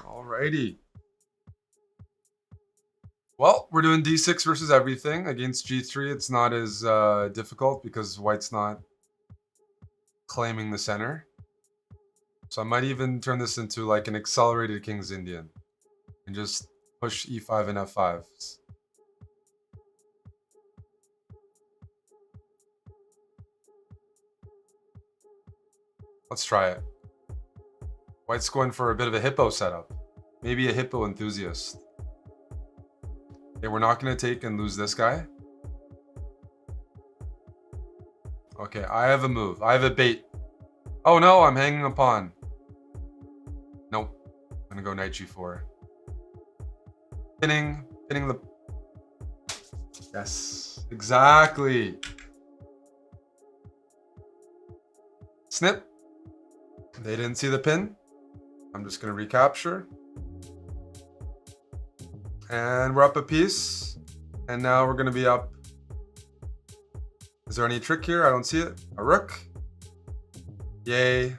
Alrighty. Well, we're doing d6 versus everything. Against g3, it's not as difficult because white's not claiming the center. So I might even turn this into like an accelerated King's Indian and just push e5 and f5s. Let's try it. White's going for a bit of a hippo setup. Maybe a hippo enthusiast. Okay, we're not going to take and lose this guy. Okay, I have a move. I have a bait. Oh no, I'm hanging a pawn. Nope. I'm going to go knight g4. Pinning the... Yes, exactly. Snip. They didn't see the pin. I'm just going to recapture. And we're up a piece. And now we're going to be up. Is there any trick here? I don't see it. A rook. Yay.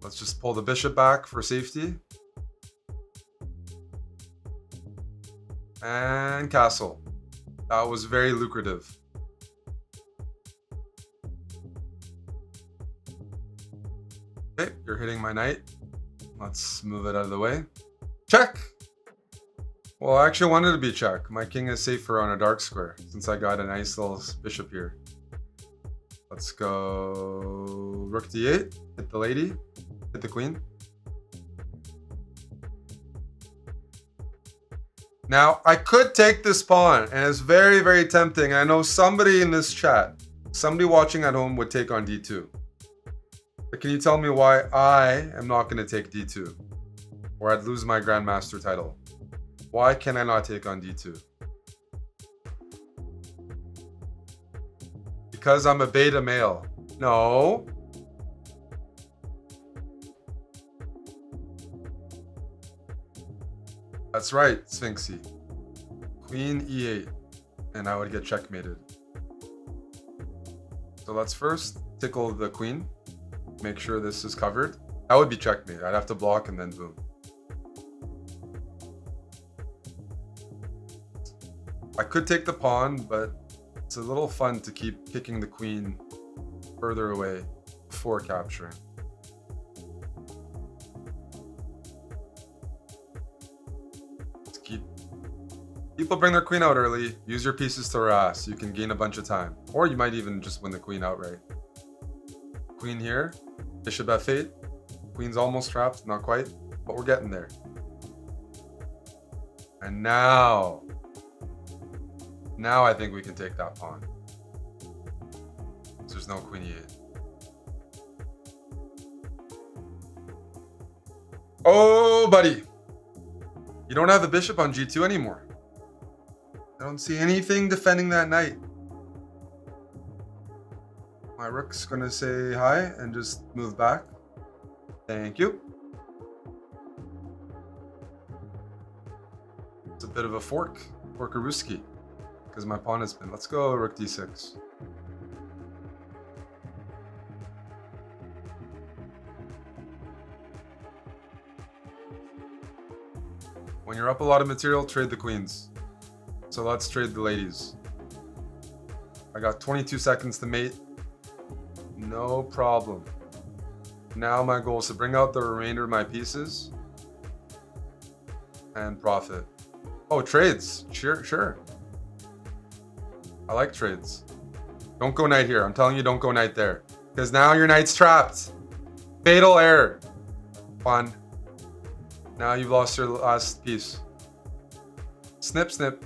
Let's just pull the bishop back for safety. And castle. That was very lucrative. Okay, you're hitting my knight. Let's move it out of the way. Check! Well, I actually wanted to be check. My king is safer on a dark square since I got a nice little bishop here. Let's go rook d8. Hit the lady. Hit the queen. Now, I could take this pawn, and it's very, very tempting. I know somebody in this chat, somebody watching at home would take on d2. But can you tell me why I am not going to take d2? Or I'd lose my grandmaster title. Why can I not take on d2? Because I'm a beta male. No. That's right, Sphinxy. Queen e8. And I would get checkmated. So let's first tickle the queen. Make sure this is covered. That would be checkmate. I'd have to block and then boom. I could take the pawn, but it's a little fun to keep kicking the queen further away before capturing. People bring their queen out early. Use your pieces to harass. You can gain a bunch of time. Or you might even just win the queen outright. Queen here. Bishop f8. Queen's almost trapped. Not quite. But we're getting there. And now I think we can take that pawn. There's no queen e8. Oh, buddy. You don't have the bishop on g2 anymore. I don't see anything defending that knight. My rook's gonna say hi and just move back. Thank you. It's a bit of a forkarooski, because my pawn has been. Let's go rook d6. When you're up a lot of material, trade the queens. So let's trade the ladies. I got 22 seconds to mate. No problem. Now my goal is to bring out the remainder of my pieces and profit. Oh, trades. Sure. I like trades. Don't go knight here. I'm telling you, don't go knight there. Because now your knight's trapped. Fatal error. Fun. Now you've lost your last piece. Snip, snip.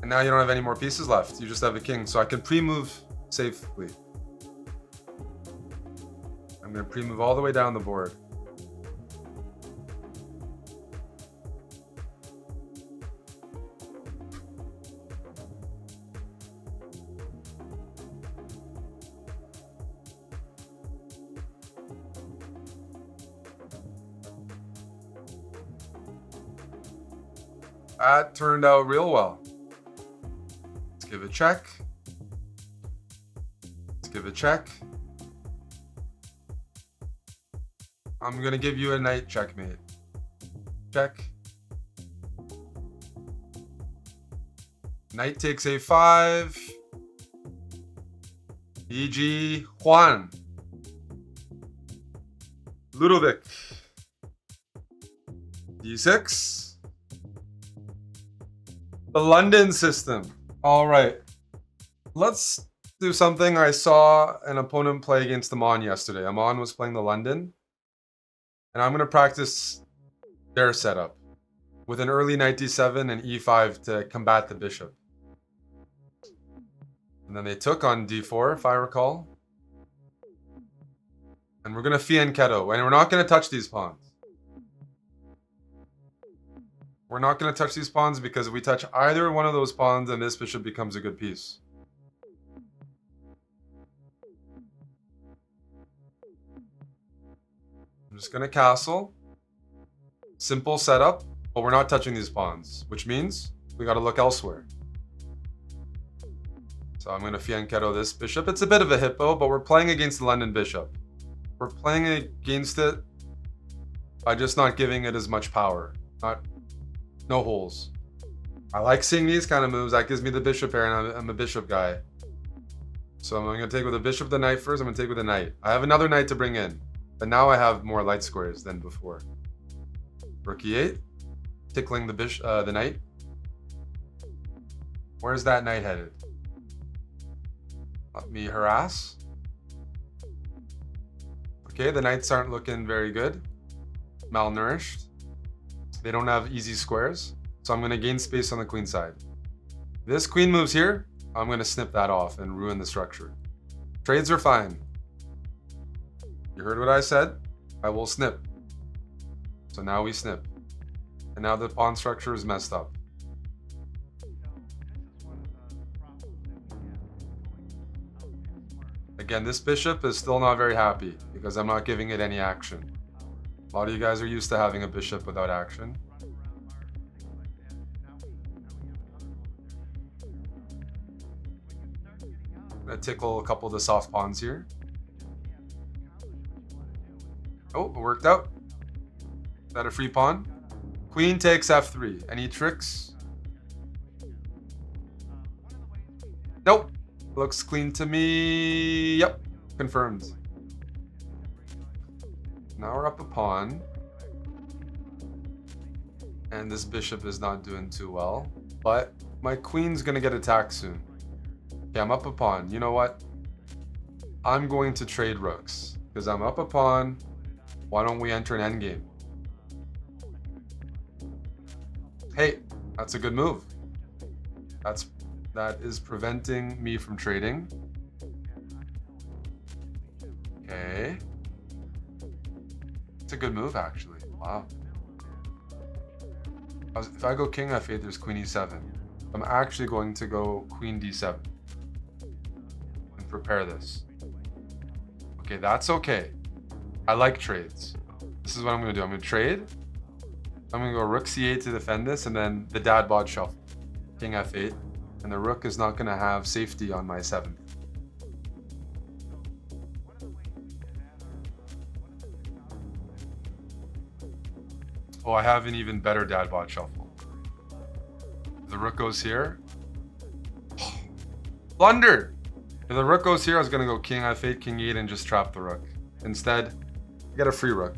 And now you don't have any more pieces left. You just have a king. So I can pre-move safely. I'm going to pre-move all the way down the board. That turned out real well. Let's give it a check. Let's give it a check. I'm gonna give you a knight checkmate. Check. Knight takes a5. E.g. Juan. Ludovic. D6. The London system. All right. Let's do something I saw an opponent play against Amon yesterday. Amon was playing the London. And I'm going to practice their setup with an early knight d7 and e5 to combat the bishop. And then they took on d4, if I recall. And we're going to fianchetto, and we're not going to touch these pawns. We're not going to touch these pawns because if we touch either one of those pawns, then this bishop becomes a good piece. I'm just going to castle. Simple setup, but we're not touching these pawns, which means we got to look elsewhere. So I'm going to fianchetto this bishop. It's a bit of a hippo, but we're playing against the London bishop. We're playing against it by just not giving it as much power. No holes. I like seeing these kind of moves. That gives me the bishop pair, and I'm a bishop guy. So I'm going to take with the bishop the knight first. I'm going to take with the knight. I have another knight to bring in, but now I have more light squares than before. Rook e8, tickling the knight. Where's that knight headed? Let me harass. Okay, the knights aren't looking very good. Malnourished. They don't have easy squares, so I'm going to gain space on the queen side. This queen moves here. I'm going to snip that off and ruin the structure. Trades are fine. You heard what I said? I will snip. So now we snip. And now the pawn structure is messed up. Again, this bishop is still not very happy because I'm not giving it any action. A lot of you guys are used to having a bishop without action. I'm going to tickle a couple of the soft pawns here. Oh, it worked out. Is that a free pawn? Queen takes f3. Any tricks? Nope. Looks clean to me. Yep. Confirmed. Now we're up a pawn. And this bishop is not doing too well. But my queen's going to get attacked soon. Okay, I'm up a pawn. You know what? I'm going to trade rooks. Because I'm up a pawn. Why don't we enter an endgame? Hey, that's a good move. That is preventing me from trading. Okay. It's a good move, actually. Wow. If I go king f8, there's queen e7. I'm actually going to go queen d7 and prepare this. Okay, that's okay. I like trades. This is what I'm going to do. I'm going to trade. I'm going to go rook c8 to defend this, and then the dad bod shuffle. King f8. And the rook is not going to have safety on my 7th. Oh, I have an even better dad bod shuffle. The rook goes here. Blunder! If the rook goes here, I was going to go king f8, king 8, and just trap the rook. Instead, I get a free rook.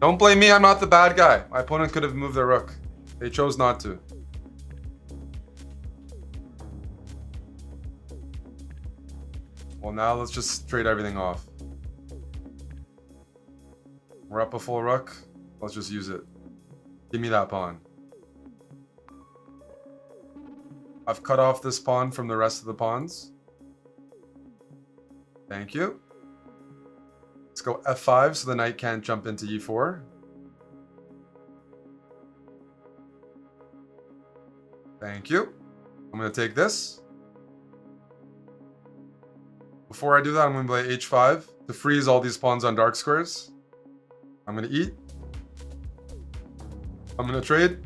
Don't blame me, I'm not the bad guy. My opponent could have moved their rook. They chose not to. Well, now let's just trade everything off. We're up a full rook. Let's just use it. Give me that pawn. I've cut off this pawn from the rest of the pawns. Thank you. Let's go f5 so the knight can't jump into e4. Thank you. I'm going to take this. Before I do that, I'm going to play h5 to freeze all these pawns on dark squares. I'm going to eat. I'm going to trade.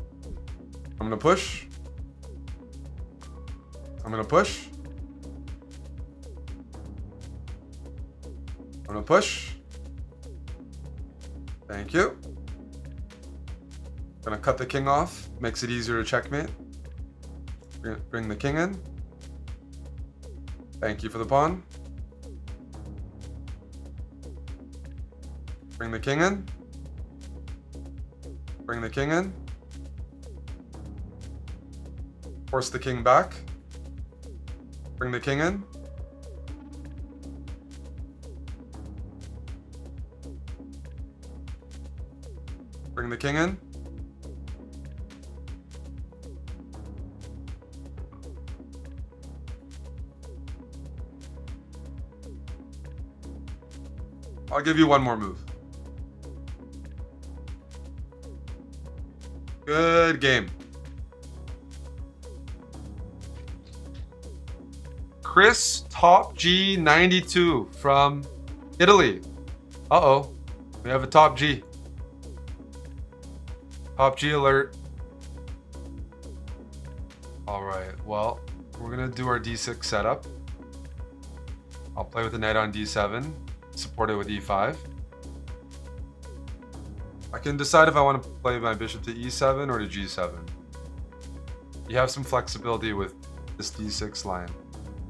I'm going to push. I'm going to push. I'm going to push. Thank you. Gonna cut the king off. Makes it easier to checkmate. Bring the king in. Thank you for the pawn. Bring the king in. Bring the king in. Force the king back. Bring the king in. Bring the king in. I'll give you one more move. Good game. Chris Top G 92 from Italy. Uh-oh. We have a Top G. Top G alert. Alright, well, we're going to do our d6 setup. I'll play with the knight on d7, support it with e5. I can decide if I want to play my bishop to e7 or to g7. You have some flexibility with this d6 line.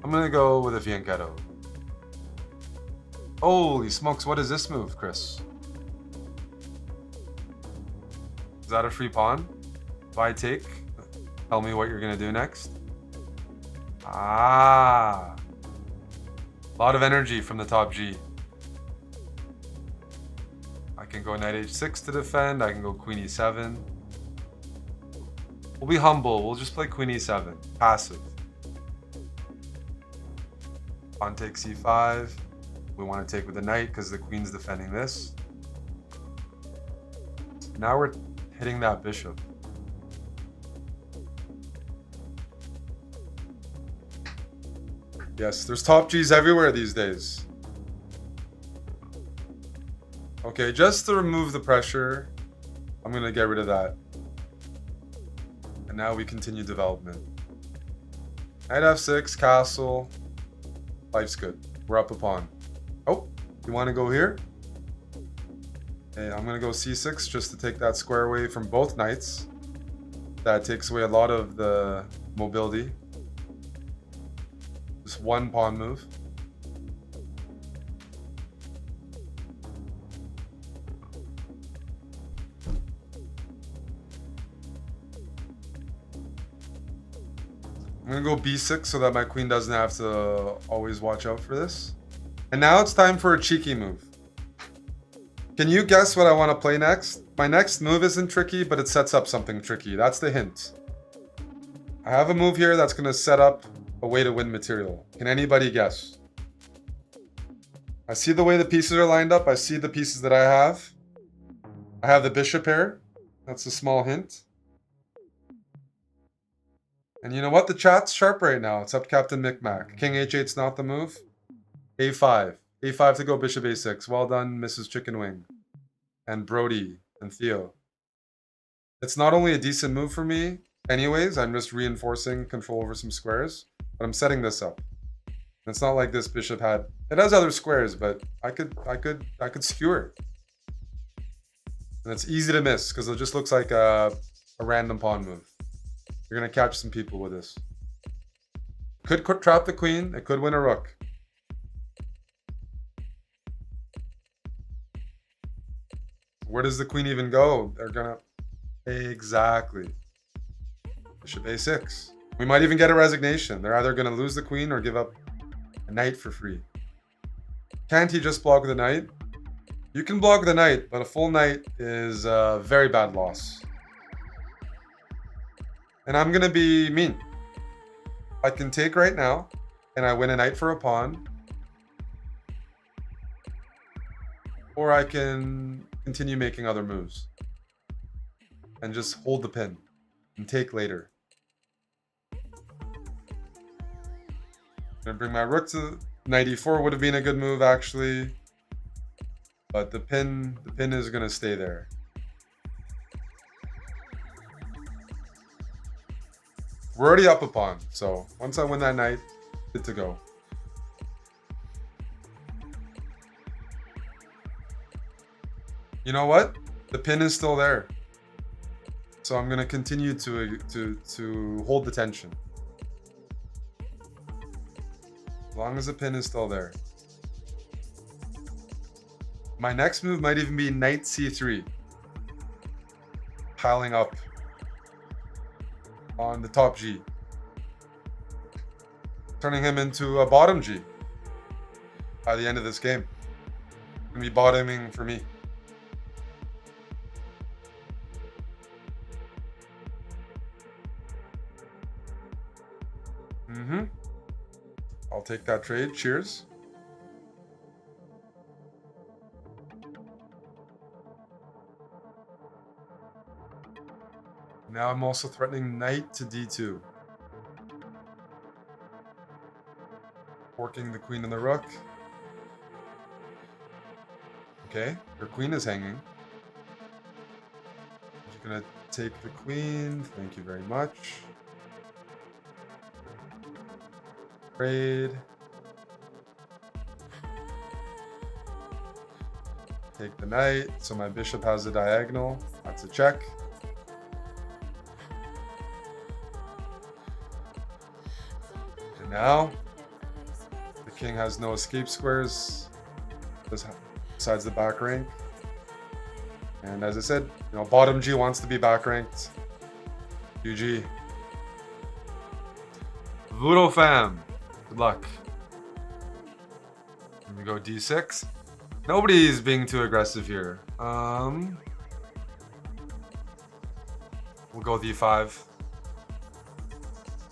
I'm going to go with a fianchetto. Holy smokes, what is this move, Chris? Is that a free pawn? If I take, tell me what you're going to do next. Ah. A lot of energy from the Top G. I can go knight h6 to defend. I can go queen e7. We'll be humble. We'll just play queen e7. Passive. Pawn takes e5. We want to take with the knight because the queen's defending this. Now we're hitting that bishop. Yes, there's Top Gs everywhere these days. Okay, just to remove the pressure, I'm going to get rid of that. And now we continue development. Knight f6, castle. Life's good. We're up a pawn. Oh, you want to go here? Okay, I'm going to go c6 just to take that square away from both knights. That takes away a lot of the mobility. Just one pawn move. I'm going to go b6 so that my queen doesn't have to always watch out for this. And now it's time for a cheeky move. Can you guess what I want to play next? My next move isn't tricky, but it sets up something tricky. That's the hint. I have a move here that's going to set up a way to win material. Can anybody guess? I see the way the pieces are lined up. I see the pieces that I have. I have the bishop here. That's a small hint. And you know what? The chat's sharp right now. It's up Captain Micmac. King h8's not the move. a5. a5 to go bishop a6. Well done, Mrs. Chicken Wing. And Brody and Theo. It's not only a decent move for me. Anyways, I'm just reinforcing control over some squares. But I'm setting this up. And it's not like this bishop had... It has other squares, but I could skewer it. And it's easy to miss because it just looks like a random pawn move. You're going to catch some people with this. Could trap the queen. It could win a rook. Where does the queen even go? They're going to... Exactly. Bishop a6. We might even get a resignation. They're either going to lose the queen or give up a knight for free. Can't he just block the knight? You can block the knight, but a full knight is a very bad loss. And I'm going to be mean. I can take right now, and I win a knight for a pawn. Or I can continue making other moves. And just hold the pin. And take later. I'm going to bring my rook to knight e4 would have been a good move, actually. But the pin is going to stay there. We're already up a pawn, so once I win that knight, good to go. You know what? The pin is still there. So I'm gonna continue to hold the tension. As long as the pin is still there. My next move might even be knight c3. Piling up on the top G. Turning him into a bottom G by the end of this game. Gonna be bottoming for me. I'll take that trade. Cheers. Now I'm also threatening knight to d2. Forking the queen and the rook. Okay, your queen is hanging. Just gonna take the queen. Thank you very much. Trade. Take the knight. So my bishop has a diagonal. That's a check. And now the king has no escape squares besides the back rank. And as I said, you know, bottom G wants to be back ranked. GG. Voodoo fam. Good luck. Let me go d6. Nobody's being too aggressive here. We'll go d5.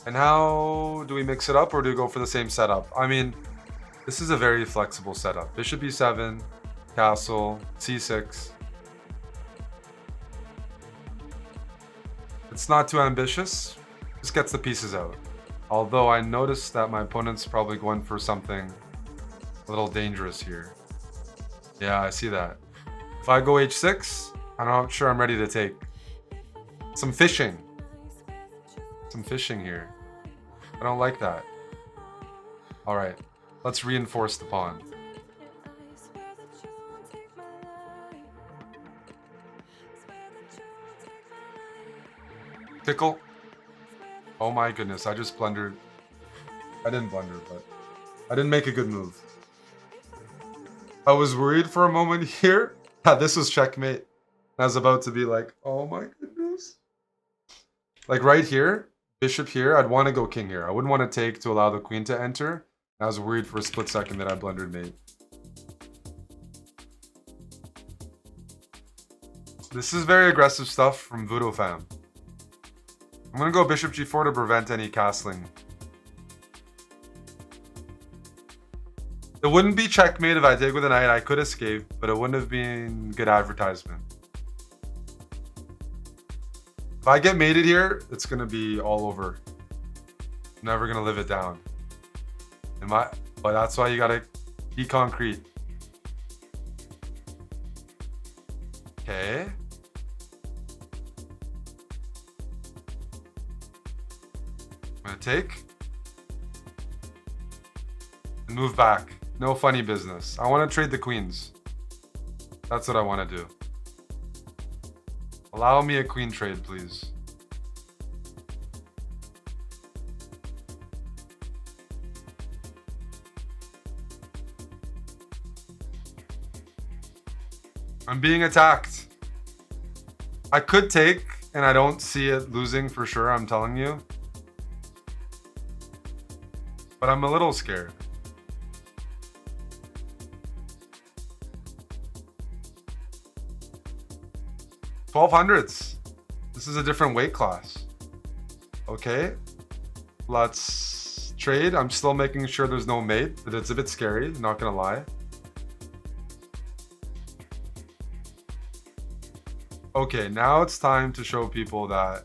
And how do we mix it up, or do we go for the same setup? I mean, this is a very flexible setup. Bishop e7, castle, c6. It's not too ambitious. Just gets the pieces out. Although I noticed that my opponent's probably going for something a little dangerous here. Yeah, I see that. If I go h6, I'm not sure I'm ready to take. Some fishing. Some fishing here. I don't like that. Alright, let's reinforce the pawn. Tickle. Oh my goodness, I just blundered. I didn't blunder, but I didn't make a good move. I was worried for a moment here that this was checkmate. I was about to be like, oh my goodness. Like right here, bishop here, I'd want to go king here. I wouldn't want to take to allow the queen to enter. I was worried for a split second that I blundered mate. This is very aggressive stuff from Voodoo fam. I'm going to go bishop g4 to prevent any castling. It wouldn't be checkmate if I take with a knight. I could escape, but it wouldn't have been good advertisement. If I get mated here, it's going to be all over. I'm never going to live it down. But that's why you got to be concrete. Okay. I'm going to take. And move back. No funny business. I want to trade the queens. That's what I want to do. Allow me a queen trade, please. I'm being attacked. I could take, and I don't see it losing for sure, I'm telling you. But I'm a little scared. $1200s. This is a different weight class. Okay. Let's trade. I'm still making sure there's no mate, but it's a bit scary, not gonna lie. Okay, now it's time to show people that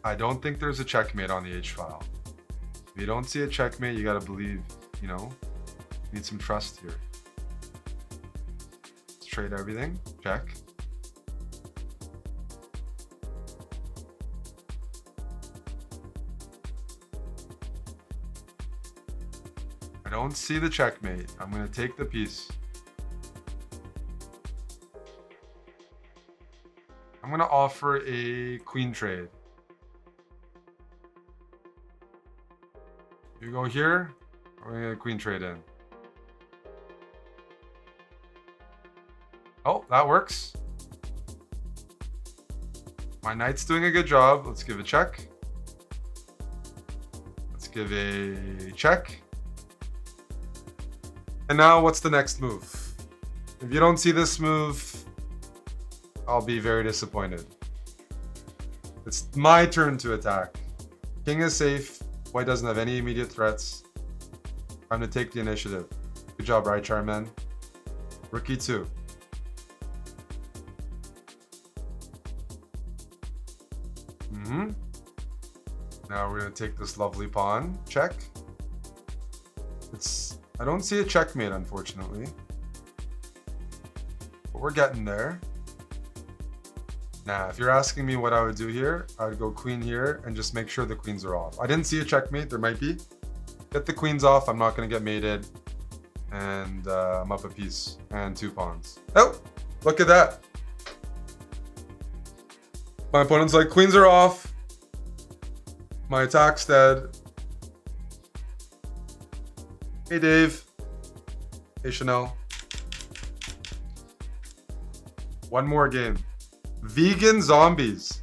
I don't think there's a checkmate on the H file. If you don't see a checkmate, you gotta believe, you know, need some trust here. Let's trade everything. Check. I don't see the checkmate. I'm gonna take the piece. I'm gonna offer a queen trade. You go here, we're gonna get a queen trade in. Oh, that works. My knight's doing a good job. Let's give a check. Let's give a check. And now what's the next move? If you don't see this move, I'll be very disappointed. It's my turn to attack. King is safe. White doesn't have any immediate threats. Time to take the initiative. Good job, right, Charman? Rookie 2. Now we're gonna take this lovely pawn. Check. I don't see a checkmate, unfortunately. But we're getting there. Now, if you're asking me what I would do here, I would go queen here and just make sure the queens are off. I didn't see a checkmate. There might be. Get the queens off. I'm not gonna get mated. And I'm up a piece and 2 pawns. Oh, look at that. My opponent's like, queens are off. My attack's dead. Hey, Dave. Hey, Chanel. One more game. Vegan zombies.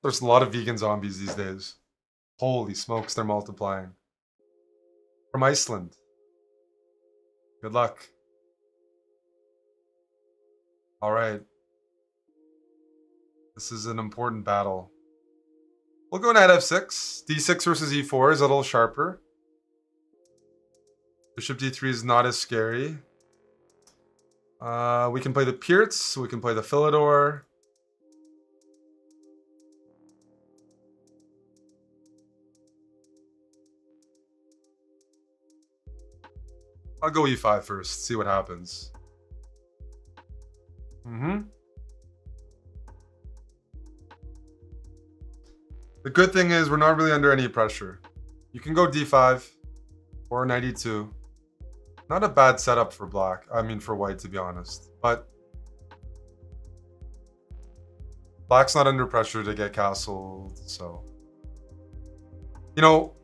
There's a lot of vegan zombies these days. Holy smokes, they're multiplying. From Iceland. Good luck. All right. This is an important battle. We'll go knight f6. d6 versus e4 is a little sharper. Bishop d3 is not as scary. We can play the Pirts. We can play the Philidor. I'll go e5 first. See what happens. The good thing is we're not really under any pressure. You can go d5 or knight e2. Not a bad setup for black. I mean for white, to be honest. But black's not under pressure to get castled, so. You know,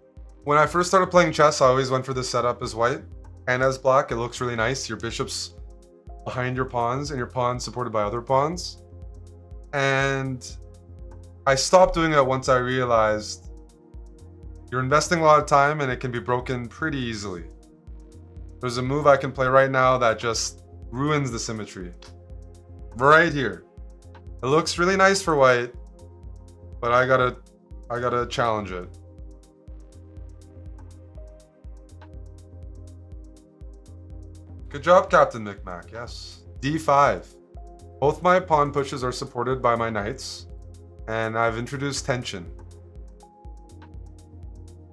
when I first started playing chess, I always went for this setup as white. And as black, it looks really nice. Your bishop's behind your pawns and your pawns supported by other pawns. And I stopped doing it once I realized you're investing a lot of time and it can be broken pretty easily. There's a move I can play right now that just ruins the symmetry. Right here. It looks really nice for white, but I gotta challenge it. Good job, Captain Micmac. Yes. d5. Both my pawn pushes are supported by my knights, and I've introduced tension.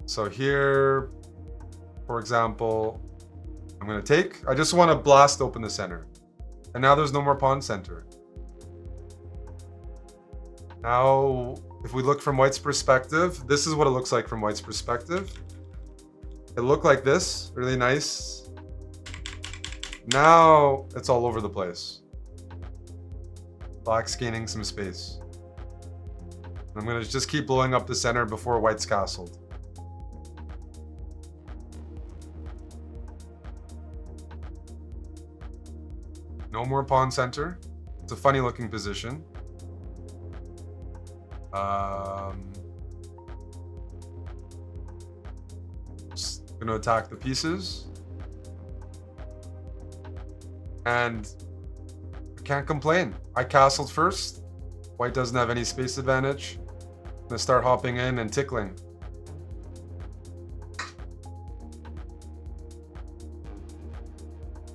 So here, for example, I'm going to take. I just want to blast open the center. And now there's no more pawn center. Now, if we look from white's perspective, this is what it looks like from white's perspective. It looked like this, really nice. Now it's all over the place. Black's gaining some space. I'm going to just keep blowing up the center before white's castled. No more pawn center. It's a funny looking position. Just going to attack the pieces. And I can't complain. I castled first. White doesn't have any space advantage. I'm gonna start hopping in and tickling.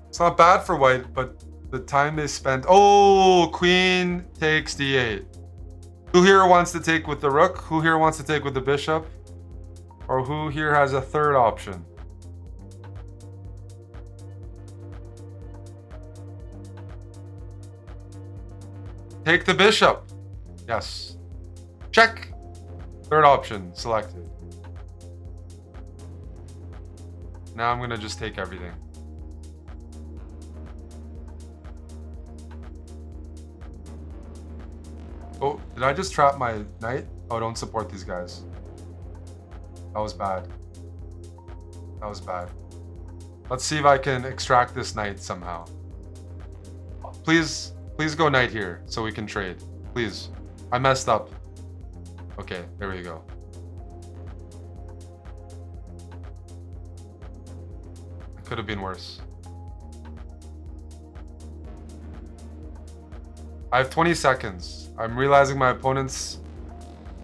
It's not bad for white, but the time they spent... Oh, queen takes d8. Who here wants to take with the rook? Who here wants to take with the bishop? Or who here has a third option? Take the bishop. Yes. Check. Third option selected. Now I'm going to just take everything. Did I just trap my knight? Oh, don't support these guys. That was bad. That was bad. Let's see if I can extract this knight somehow. Please go knight here so we can trade. Please. I messed up. Okay, there we go. It could have been worse. I have 20 seconds. I'm realizing my opponents,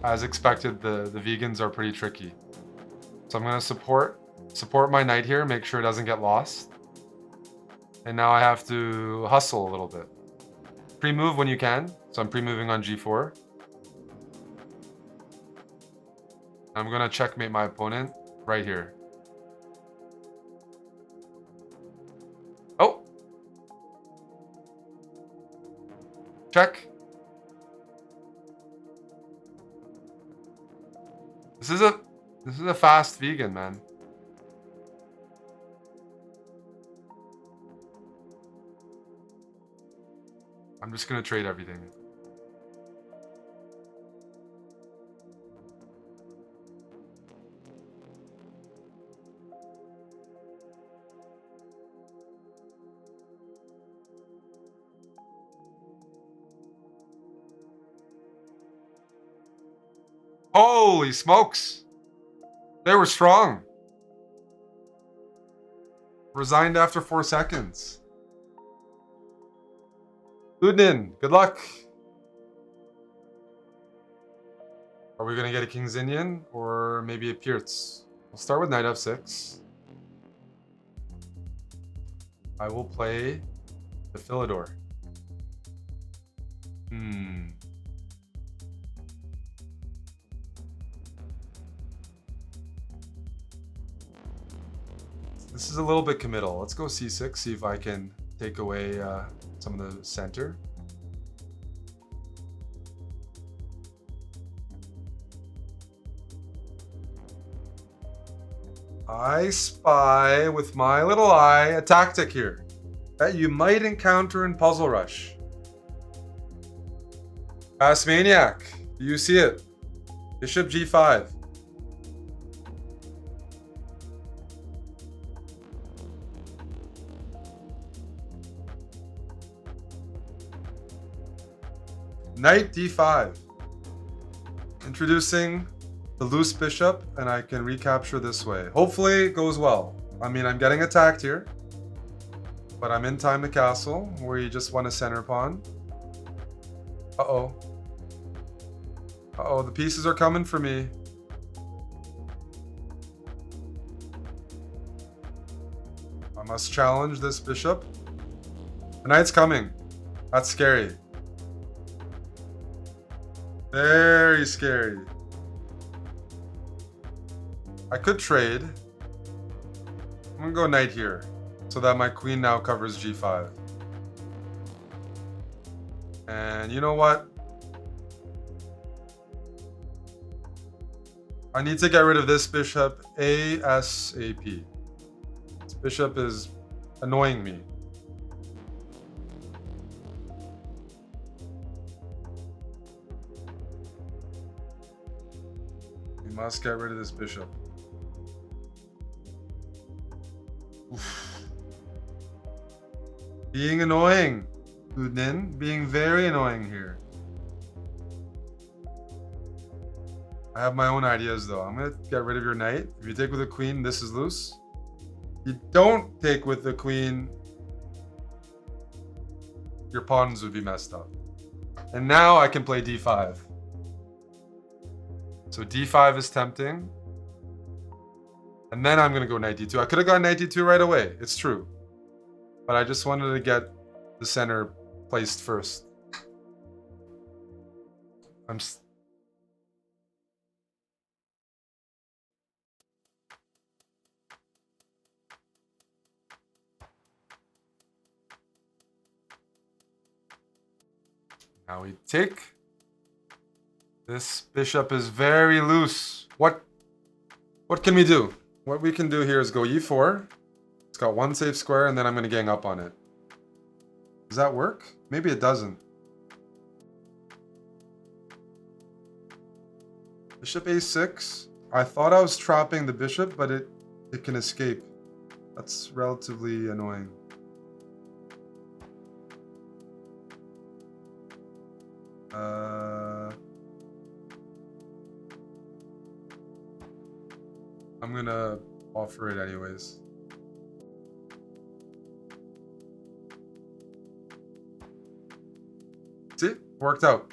as expected, the vegans are pretty tricky. So I'm gonna support my knight here, make sure it doesn't get lost. And now I have to hustle a little bit. Pre-move when you can. So I'm pre-moving on g4. I'm gonna checkmate my opponent right here. Oh! Check. This is a fast vegan, man. I'm just gonna trade everything. Holy smokes! They were strong. Resigned after 4 seconds. Udnin, good luck. Are we gonna get a King's Indian or maybe a Pirtz? We'll start with knight f6. I will play the Philidor. This is a little bit committal. Let's go c6, see if I can take away some of the center. I spy with my little eye a tactic here that you might encounter in Puzzle Rush. Pass Maniac, do you see it? Bishop g5. Knight d5. Introducing the loose bishop, and I can recapture this way. Hopefully it goes well. I mean, I'm getting attacked here, but I'm in time to castle, where you just want a center pawn. Uh-oh. Uh-oh, the pieces are coming for me. I must challenge this bishop. The knight's coming. That's scary. Very scary. I could trade. I'm gonna go knight here, so that my queen now covers g5. And you know what? I need to get rid of this bishop ASAP. This bishop is annoying me. We must get rid of this bishop. Oof. Being annoying, Udnin. Being very annoying here. I have my own ideas though. I'm gonna get rid of your knight. If you take with the queen, this is loose. If you don't take with the queen, your pawns would be messed up. And now I can play d5. So d5 is tempting. And then I'm gonna go knight d2. I could have gone knight d2 right away, it's true. But I just wanted to get the center placed first. Now we take. This bishop is very loose. What can we do? What we can do here is go e4. It's got one safe square, and then I'm going to gang up on it. Does that work? Maybe it doesn't. Bishop a6. I thought I was trapping the bishop, but it can escape. That's relatively annoying. I'm gonna offer it anyways. See? Worked out.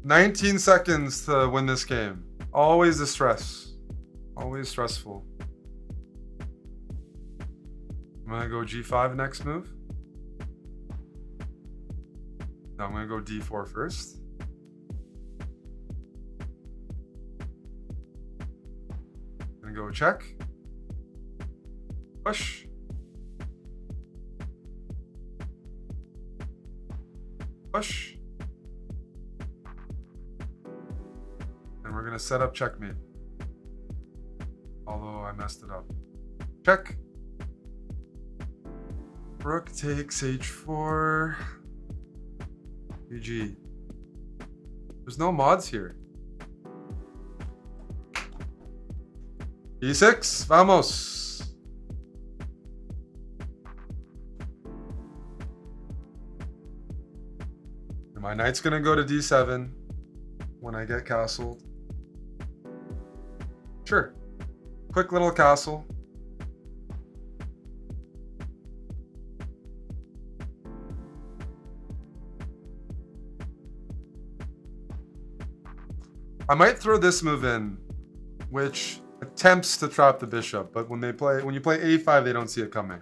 $19 seconds to win this game. Always the stress. Always stressful. I'm gonna go g5 next move. No, I'm gonna go d4 first. I'm gonna go check. Push. Push. And we're gonna set up checkmate. Although I messed it up. Check. Rook takes h4. GG. There's no mods here. e6. Vamos. And my knight's gonna go to d7 when I get castled. Sure. Quick little castle. I might throw this move in, which attempts to trap the bishop, but when you play a5, they don't see it coming.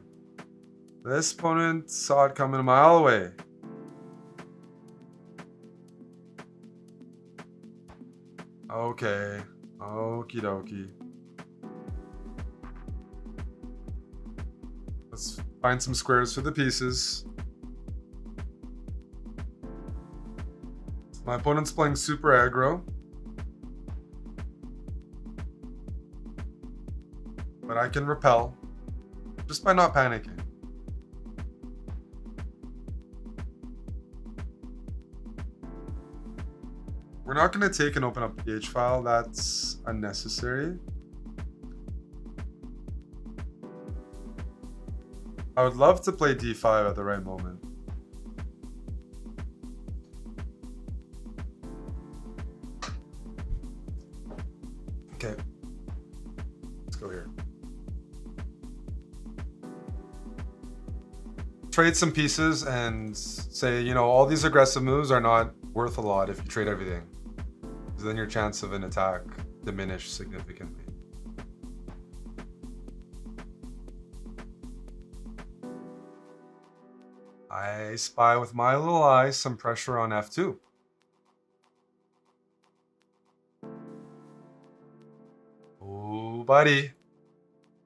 This opponent saw it coming a mile away. Okay. Okie dokie. Let's find some squares for the pieces. My opponent's playing super aggro. But I can repel just by not panicking. We're not going to take and open up the H file. That's unnecessary. I would love to play d5 at the right moment. Okay. Let's go here. Trade some pieces and say, you know, all these aggressive moves are not worth a lot if you trade everything. Because then your chance of an attack diminishes significantly. I spy with my little eye some pressure on f2. Oh, buddy.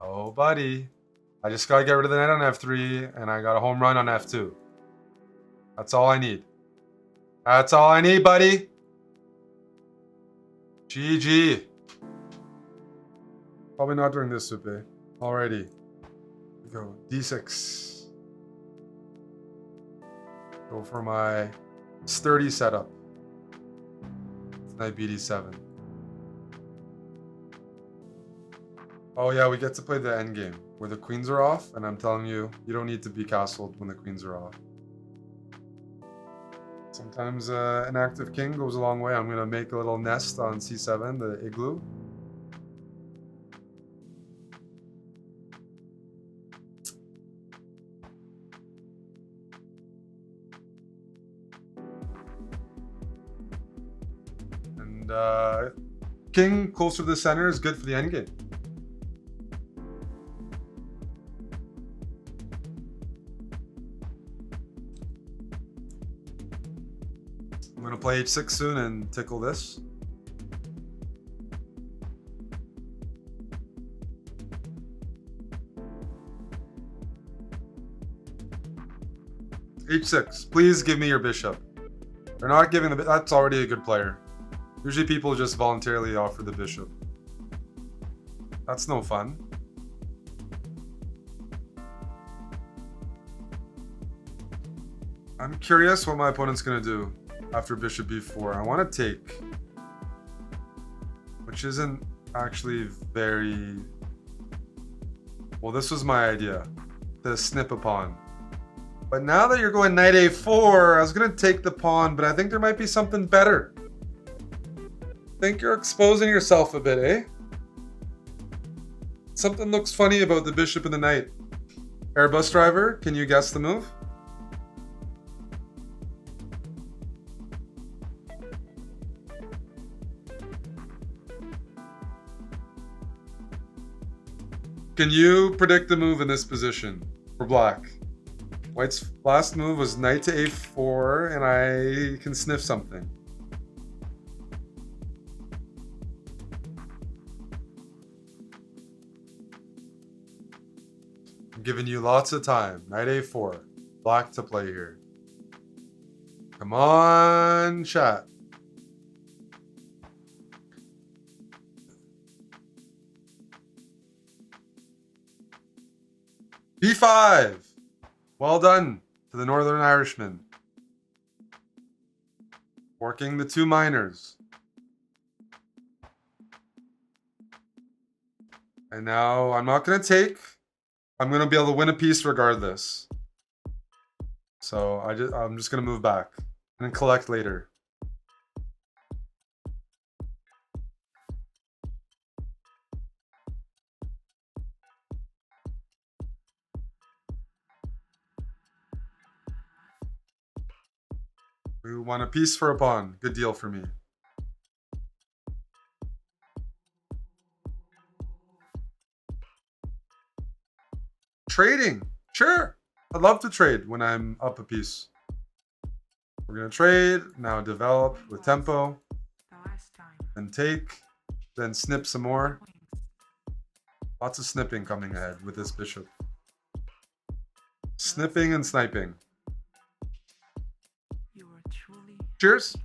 Oh, buddy. I just gotta get rid of the knight on f3, and I got a home run on f2. That's all I need. That's all I need, buddy. GG. Probably not during this Supe. Alrighty. Go d6. Go for my sturdy setup. Knight bd7. Oh yeah, we get to play the endgame, where the queens are off, and I'm telling you, you don't need to be castled when the queens are off. Sometimes an active king goes a long way. I'm going to make a little nest on c7, the igloo. And king closer to the center is good for the endgame. I'm going to play h6 soon and tickle this. h6. Please give me your bishop. They're not giving the... That's already a good player. Usually people just voluntarily offer the bishop. That's no fun. I'm curious what my opponent's gonna do after bishop b4. I want to take, which isn't actually very... Well, this was my idea, to snip a pawn. But now that you're going knight a4, I was gonna take the pawn, but I think there might be something better. I think you're exposing yourself a bit, eh? Something looks funny about the bishop and the knight. Airbus driver, can you guess the move? Can you predict the move in this position for black? White's last move was knight to a4, and I can sniff something. I'm giving you lots of time. Knight a4. Black to play here. Come on, chat. b5. Well done to the Northern Irishman. Working the two minors. And now I'm not going to take. I'm going to be able to win a piece regardless. So I'm just going to move back and collect later. We want a piece for a pawn. Good deal for me. Trading. Sure. I'd love to trade when I'm up a piece. We're going to trade. Now develop with tempo. Then take. Then snip some more. Lots of snipping coming ahead with this bishop. Snipping and sniping. Cheers.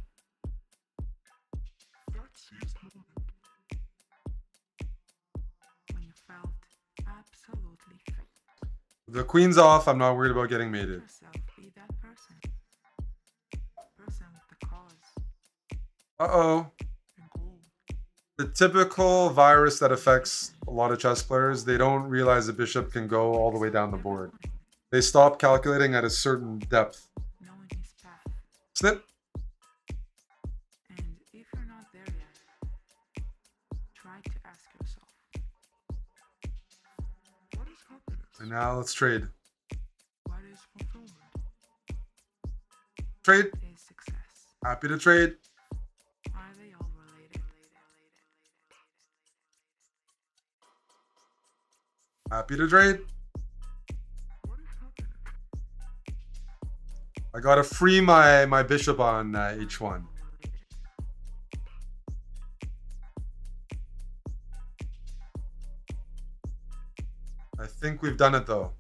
The queen's off. I'm not worried about getting mated. Uh-oh. The typical virus that affects a lot of chess players, they don't realize the bishop can go all the way down the board. They stop calculating at a certain depth. Snip. And now let's trade. Trade. Happy to trade. Happy to trade. I gotta free my bishop on h1. I think we've done it though.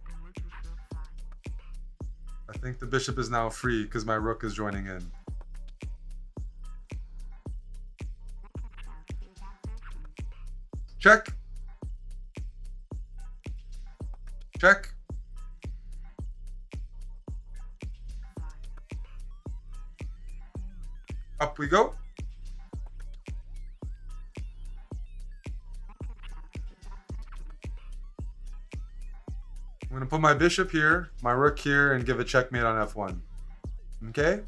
I think the bishop is now free because my rook is joining in. Check. Check. Up we go. I'm going to put my bishop here, my rook here, and give a checkmate on f1. Okay?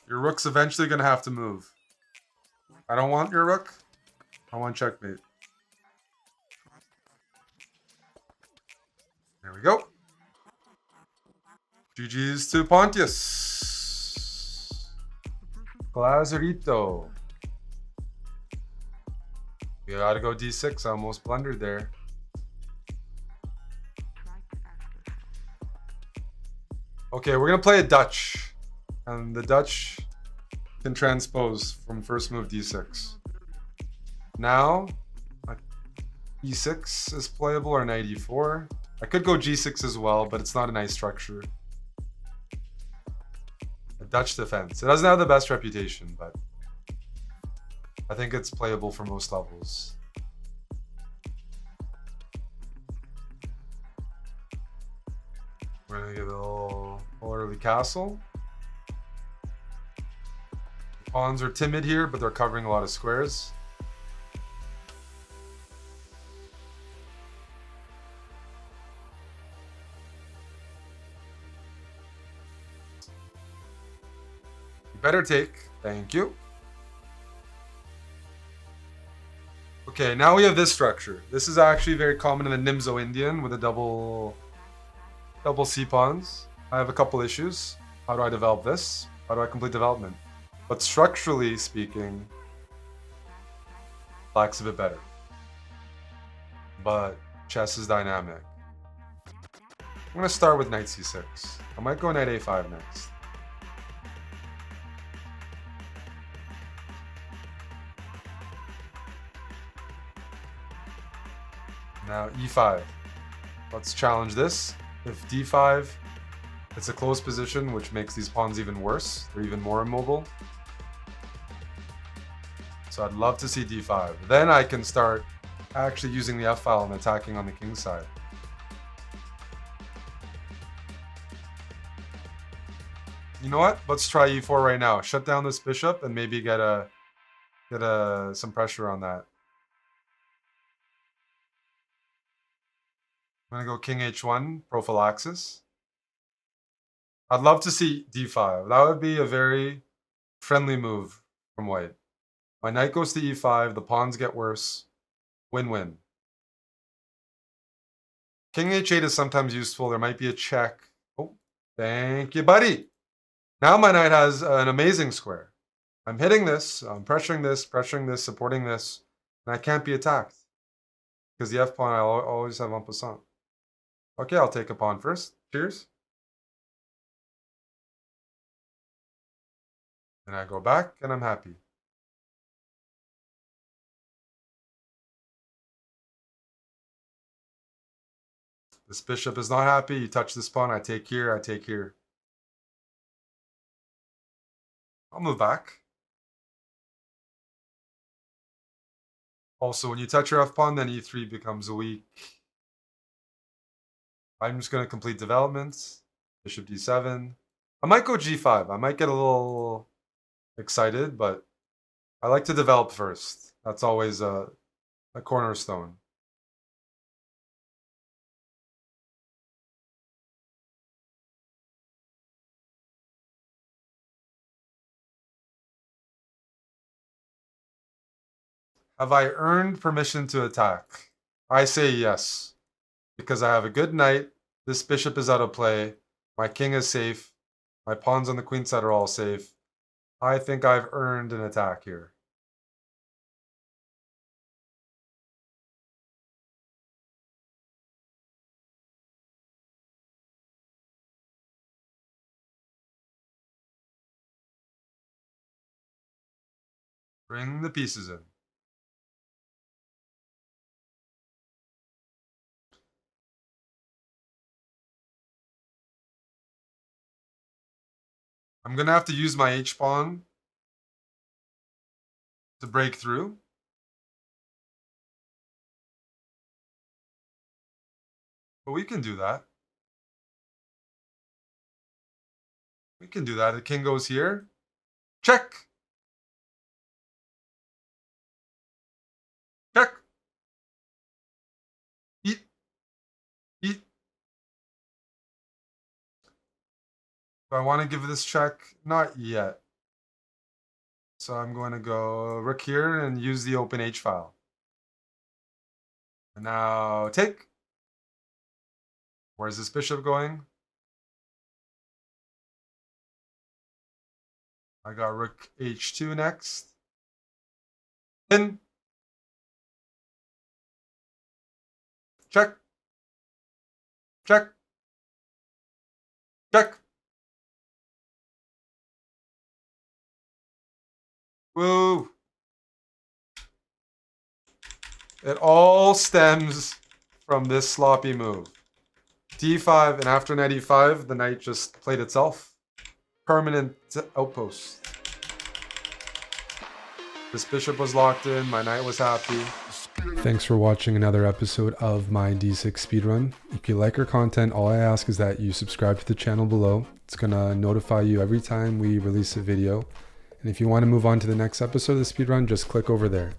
Your rook's eventually going to have to move. I don't want your rook. I want checkmate. There we go. GG's to Pontius. Glazerito. We gotta go d6. I almost blundered there. Okay, we're gonna play a Dutch. And the Dutch can transpose from first move d6. Now, e6 is playable or knight e4. I could go g6 as well, but it's not a nice structure. A Dutch defense. It doesn't have the best reputation, but I think it's playable for most levels. We're gonna give it a little early castle. Pawns are timid here, but they're covering a lot of squares. You better take. Thank you. Okay, now we have this structure. This is actually very common in the Nimzo Indian with a double C pawns. I have a couple issues. How do I develop this? How do I complete development? But structurally speaking, black's a bit better. But chess is dynamic. I'm gonna start with knight c6. I might go knight a5 next. Now e5. Let's challenge this. If d5, it's a close position, which makes these pawns even worse. They're even more immobile. So I'd love to see d5. Then I can start actually using the f-file and attacking on the king side. You know what? Let's try e4 right now. Shut down this bishop and maybe get some pressure on that. I'm gonna go king h1, prophylaxis. I'd love to see d5. That would be a very friendly move from white. My knight goes to e5, the pawns get worse. Win-win. King h8 is sometimes useful. There might be a check. Oh, thank you, buddy. Now my knight has an amazing square. I'm hitting this, I'm pressuring this, supporting this, and I can't be attacked. Because the f-pawn I always have en passant. Okay, I'll take a pawn first. Cheers. And I go back, and I'm happy. This bishop is not happy. You touch this pawn, I take here, I take here. I'll move back. Also, when you touch your f-pawn, then e3 becomes weak. I'm just going to complete development. Bishop d7. I might go g5. I might get a little excited, but I like to develop first. That's always a cornerstone. Have I earned permission to attack? I say yes, because I have a good knight. This bishop is out of play. My king is safe. My pawns on the queen side are all safe. I think I've earned an attack here. Bring the pieces in. I'm going to have to use my h-pawn to break through. But we can do that. We can do that. The king goes here. Check. Check. Eat. Eat. Do I want to give this check? Not yet. So I'm going to go rook here and use the open h file. And now take. Where's this bishop going? I got rook h2 next. In. Check. Check. Check. Woo. It all stems from this sloppy move. d5, and after knight e5, the knight just played itself. Permanent outpost. This bishop was locked in, my knight was happy. Thanks for watching another episode of my D6 speedrun. If you like our content, all I ask is that you subscribe to the channel below. It's gonna notify you every time we release a video. And if you want to move on to the next episode of the speedrun, just click over there.